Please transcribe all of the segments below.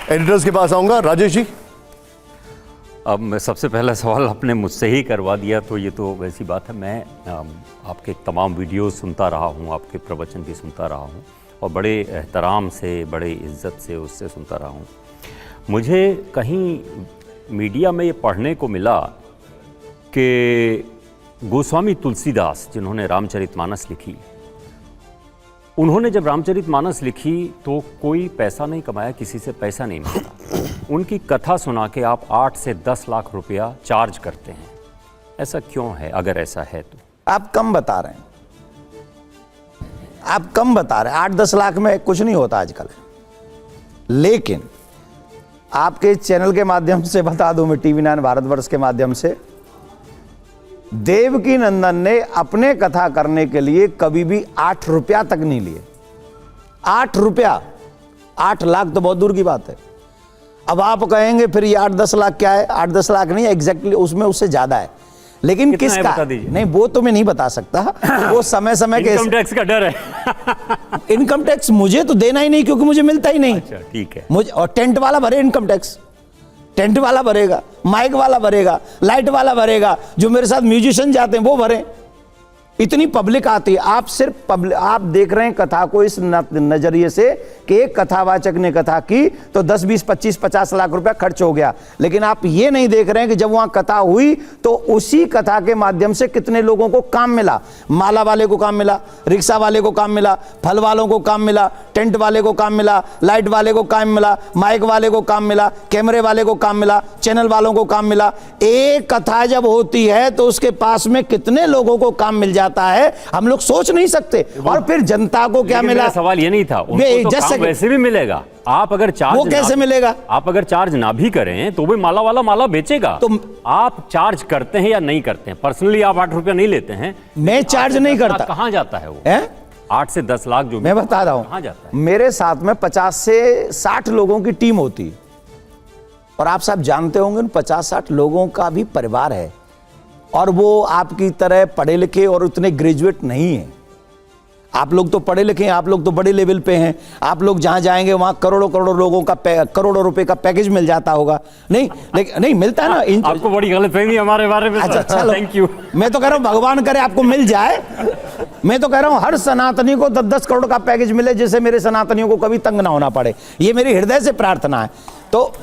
Editors के पास आऊंगा। राजेश जी, अब मैं सबसे पहला सवाल आपने मुझसे ही करवा दिया, तो ये तो वैसी बात है। मैं आपके तमाम वीडियो सुनता रहा हूँ, आपके प्रवचन भी सुनता रहा हूँ और बड़े एहतराम से, बड़े इज्जत से उससे सुनता रहा हूँ। मुझे कहीं मीडिया में ये पढ़ने को मिला कि गोस्वामी तुलसीदास, जिन्होंने रामचरितमानस लिखी, उन्होंने जब रामचरितमानस लिखी तो कोई पैसा नहीं कमाया, किसी से पैसा नहीं मिला। उनकी कथा सुना के आप 8 से 10 लाख रुपया चार्ज करते हैं। ऐसा क्यों है? अगर ऐसा है तो आप कम बता रहे हैं, आप कम बता रहे हैं। 8-10 लाख में कुछ नहीं होता आजकल। लेकिन आपके चैनल के माध्यम से बता दूं, मैं TV 9 भारतवर्ष के माध्यम से, देवकी नंदन ने अपने कथा करने के लिए कभी भी 8 रुपया तक नहीं लिए। 8 रुपया, 8 लाख तो बहुत दूर की बात है। अब आप कहेंगे फिर ये 8-10 लाख क्या है? 8-10 लाख नहीं, एग्जैक्टली उसमें उससे ज्यादा है। लेकिन किसका? नहीं, वो तो मैं नहीं बता सकता। वो समय समय के इनकम टैक्स का डर है। इनकम टैक्स मुझे तो देना ही नहीं, क्योंकि मुझे मिलता ही नहीं। अच्छा, ठीक है। मुझे, और टेंट वाला भरे इनकम टैक्स, टेंट वाला भरेगा, माइक वाला भरेगा, लाइट वाला भरेगा, जो मेरे साथ म्यूजिशियन जाते हैं वो भरे। इतनी पब्लिक आती है। आप सिर्फ आप देख रहे हैं कथा को इस नजरिए से कि एक कथावाचक ने कथा की तो 10, 20, 25, 50 लाख रुपया खर्च हो गया। लेकिन आप ये नहीं देख रहे हैं कि जब वहां कथा हुई तो उसी कथा के माध्यम से कितने लोगों को काम मिला। माला वाले को काम मिला, रिक्शा वाले को काम मिला, फल वालों को काम मिला, टेंट वाले को काम मिला, लाइट वाले को काम मिला, माइक वाले को काम मिला, कैमरे वाले को काम मिला, चैनल वालों को काम मिला। एक कथा जब होती है तो उसके पास में कितने लोगों को काम मिल जाता है, हम लोग सोच नहीं सकते। और फिर जनता को क्या मिला? सवाल ये नहीं था, उनको तो काम वैसे भी मिलेगा। आप अगर चार्ज, वो कैसे मिलेगा? आप अगर चार्ज ना भी करें तो भी माला वाला माला बेचेगा। तो आप चार्ज करते हैं या नहीं करते हैं? पर्सनली आप 8 रुपया नहीं लेते हैं। मैं चार्ज नहीं करता। कहां जाता है वो? 8 से 10 लाख जो मैं बता रहा हूं, कहां जाता है? मेरे साथ में 50 से 60 लोगों की टीम होती है। और आप सब जानते होंगे उन 50-60 लोगों का भी परिवार है। और वो आपकी तरह पढ़े लिखे और उतने ग्रेजुएट नहीं है। आप लोग तो पढ़े लिखे हैं, आप लोग तो बड़े लेवल पे हैं। आप लोग जहां जाएंगे वहां करोड़ों करोड़ों लोगों का करोड़ों रुपए का पैकेज मिल जाता होगा। नहीं, लेकिन नहीं मिलता है ना। आपको बड़ी गलतफहमी हमारे बारे में। अच्छा, थैंक यू। मैं तो कह रहा हूं भगवान करे आपको मिल जाए। मैं तो कह रहा हूं हर सनातनी को 10-10 करोड़ का पैकेज मिले, जिससे मेरे सनातनियों को कभी तंग ना होना पड़े। ये मेरी हृदय से प्रार्थना है। तो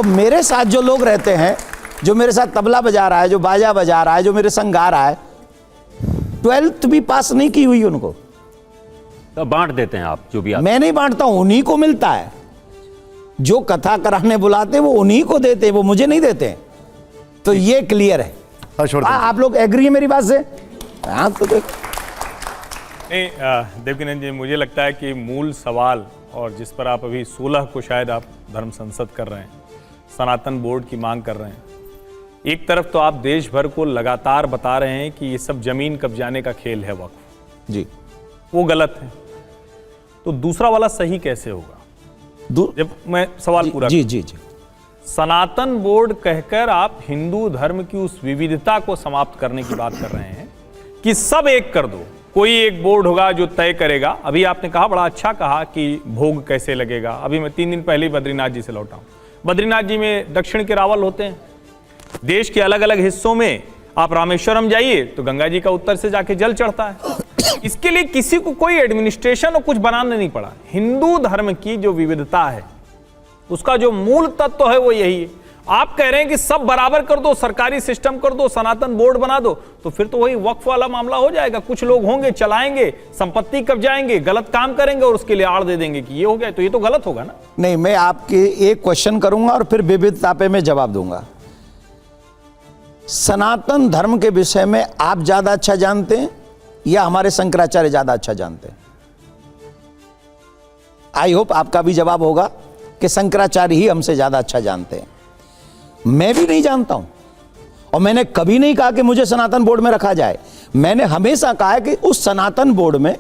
मेरे साथ जो लोग रहते हैं, जो मेरे साथ तबला बजा रहा है, जो बाजा बजा रहा है, जो मेरे संग गा रहा है, 12th भी पास नहीं की हुई उनको, तो बांट देते हैं आप जो भी। मैं नहीं बांटता हूं, उन्हीं को मिलता है। जो कथा कराने बुलाते हैं वो उन्हीं को देते हैं, वो मुझे नहीं देते हैं। तो ये क्लियर है। आप लोग एग्री है मेरी बात से? हाँ, तो देवकी नंदन जी, मुझे लगता है कि मूल सवाल, और जिस पर आप अभी 16 को शायद आप धर्म संसद कर रहे हैं, सनातन बोर्ड की मांग कर रहे हैं। एक तरफ तो आप देश भर को लगातार बता रहे हैं कि ये सब जमीन कब्जाने का खेल है, वक्फ जी, वो गलत है। तो दूसरा वाला सही कैसे होगा? जब मैं सवाल पूरा जी, सनातन बोर्ड कहकर आप हिंदू धर्म की उस विविधता को समाप्त करने की बात कर रहे हैं कि सब एक कर दो, कोई एक बोर्ड होगा जो तय करेगा। अभी आपने कहा, बड़ा अच्छा कहा कि भोग कैसे लगेगा। अभी मैं 3 दिन पहले ही बद्रीनाथ जी से लौटा हूं। बद्रीनाथ जी में दक्षिण के रावल होते हैं। देश के अलग अलग हिस्सों में आप रामेश्वरम जाइए तो गंगा जी का उत्तर से जाके जल चढ़ता है। इसके लिए किसी को कोई एडमिनिस्ट्रेशन और कुछ बनाना नहीं पड़ा। हिंदू धर्म की जो विविधता है, उसका जो मूल तत्व है वो यही है। आप कह रहे हैं कि सब बराबर कर दो, सरकारी सिस्टम कर दो, सनातन बोर्ड बना दो, तो फिर तो वही वक्फ वाला मामला हो जाएगा। कुछ लोग होंगे, चलाएंगे, संपत्ति कब्जाएंगे, गलत काम करेंगे और उसके लिए आड़ दे देंगे कि ये हो गया, तो ये तो गलत होगा ना। नहीं, मैं आपके एक क्वेश्चन करूंगा और फिर विविधता पे मैं जवाब दूंगा। सनातन धर्म के विषय में आप ज्यादा अच्छा जानते हैं या हमारे शंकराचार्य ज्यादा अच्छा जानते हैं? आई होप आपका भी जवाब होगा कि शंकराचार्य ही हमसे ज्यादा अच्छा जानते हैं। मैं भी नहीं जानता हूं, और मैंने कभी नहीं कहा कि मुझे सनातन बोर्ड में रखा जाए। मैंने हमेशा कहा है कि उस सनातन बोर्ड में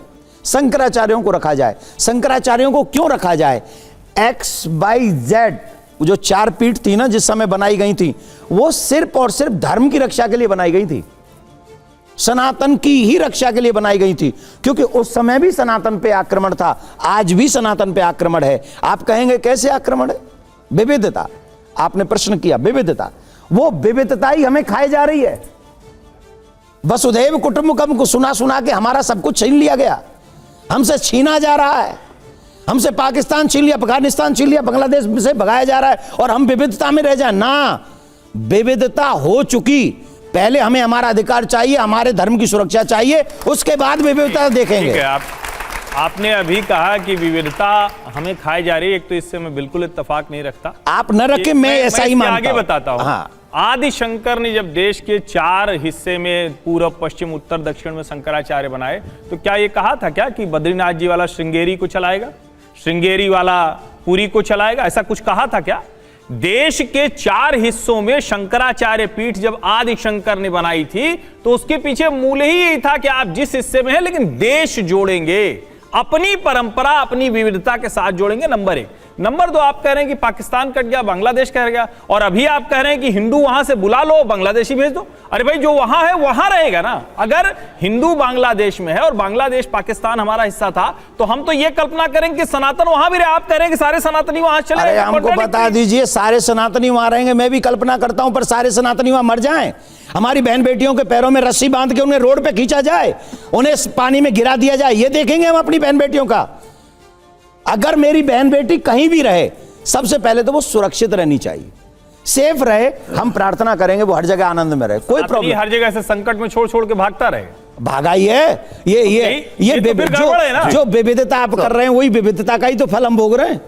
शंकराचार्यों को रखा जाए। शंकराचार्यों को क्यों रखा जाए? XYZ, जो 4 पीठ थी ना जिस समय बनाई गई थी, वो सिर्फ और सिर्फ धर्म की रक्षा के लिए बनाई गई थी। सनातन की ही रक्षा के लिए बनाई गई थी, क्योंकि उस समय भी सनातन पे आक्रमण था, आज भी सनातन पे आक्रमण है। आप कहेंगे कैसे आक्रमण है? विविधता, आपने प्रश्न किया, विविधता, वो विविधता ही हमें खाई जा रही है। वसुधैव कुटुंबकम को सुना सुना के हमारा सब कुछ छीन लिया गया, हमसे छीना जा रहा है, हमसे पाकिस्तान छीन लिया, अफगानिस्तान छीन लिया, बांग्लादेश से भगाया जा रहा है, और हम विविधता में रह जाए ना। विविधता हो चुकी, पहले हमें हमारा अधिकार चाहिए, हमारे धर्म की सुरक्षा चाहिए, उसके बाद विविधता देखेंगे। ठीक है, आपने अभी कहा कि विविधता हमें खाई जा रही है, एक तो इससे मैं बिल्कुल इत्तेफाक नहीं रखता। आप न रखें, मैं ऐसा ही मानता हूं। आगे बताता हूं। हाँ। आदि शंकर ने जब देश के 4 हिस्से में, पूर्व, पश्चिम, उत्तर, दक्षिण में शंकराचार्य बनाए, तो क्या ये कहा था क्या कि बद्रीनाथ जी वाला श्रृंगेरी को चलाएगा, श्रृंगेरी वाला पुरी को चलाएगा? ऐसा कुछ कहा था क्या? देश के 4 हिस्सों में शंकराचार्य पीठ जब आदि शंकर ने बनाई थी, तो उसके पीछे मूल ही यही था कि आप जिस हिस्से में हैं, लेकिन देश जोड़ेंगे, अपनी परंपरा, अपनी विविधता के साथ जोड़ेंगे। नंबर 1। नंबर 2, आप कह रहे हैं कि पाकिस्तान कट गया, बांग्लादेश कट गया, और अभी आप कह रहे हैं कि हिंदू वहां से बुला लो, बांग्लादेशी भेज दो। अरे भाई, जो वहां है वहां रहेगा ना। अगर हिंदू बांग्लादेश में है और बांग्लादेश पाकिस्तान हमारा हिस्सा था, तो हम तो ये कल्पना करेंगे कि सनातन वहां भी रहे। आप कह रहे हैं कि सारे सनातनी वहां चले। अरे हमको बता दीजिए, सारे सनातनी वहां रहेंगे, मैं भी कल्पना करता हूं, पर सारे सनातनी वहां मर जाएं, हमारी बहन बेटियों के पैरों में रस्सी बांध के उन्हें रोड पे खींचा जाए, उन्हें पानी में गिरा दिया जाए, ये देखेंगे हम अपनी बहन बेटियों का? अगर मेरी बहन बेटी कहीं भी रहे, सबसे पहले तो वो सुरक्षित रहनी चाहिए, सेफ रहे। हम प्रार्थना करेंगे वो हर जगह आनंद में रहे, कोई प्रॉब्लम। हर जगह से संकट में छोड़ छोड़ के भागता रहे, भागा ही है। ये तो फिर गड़बड़ है ना। जो विविधता आप कर रहे हैं, वही विविधता का ही तो फल हम भोग रहे हैं।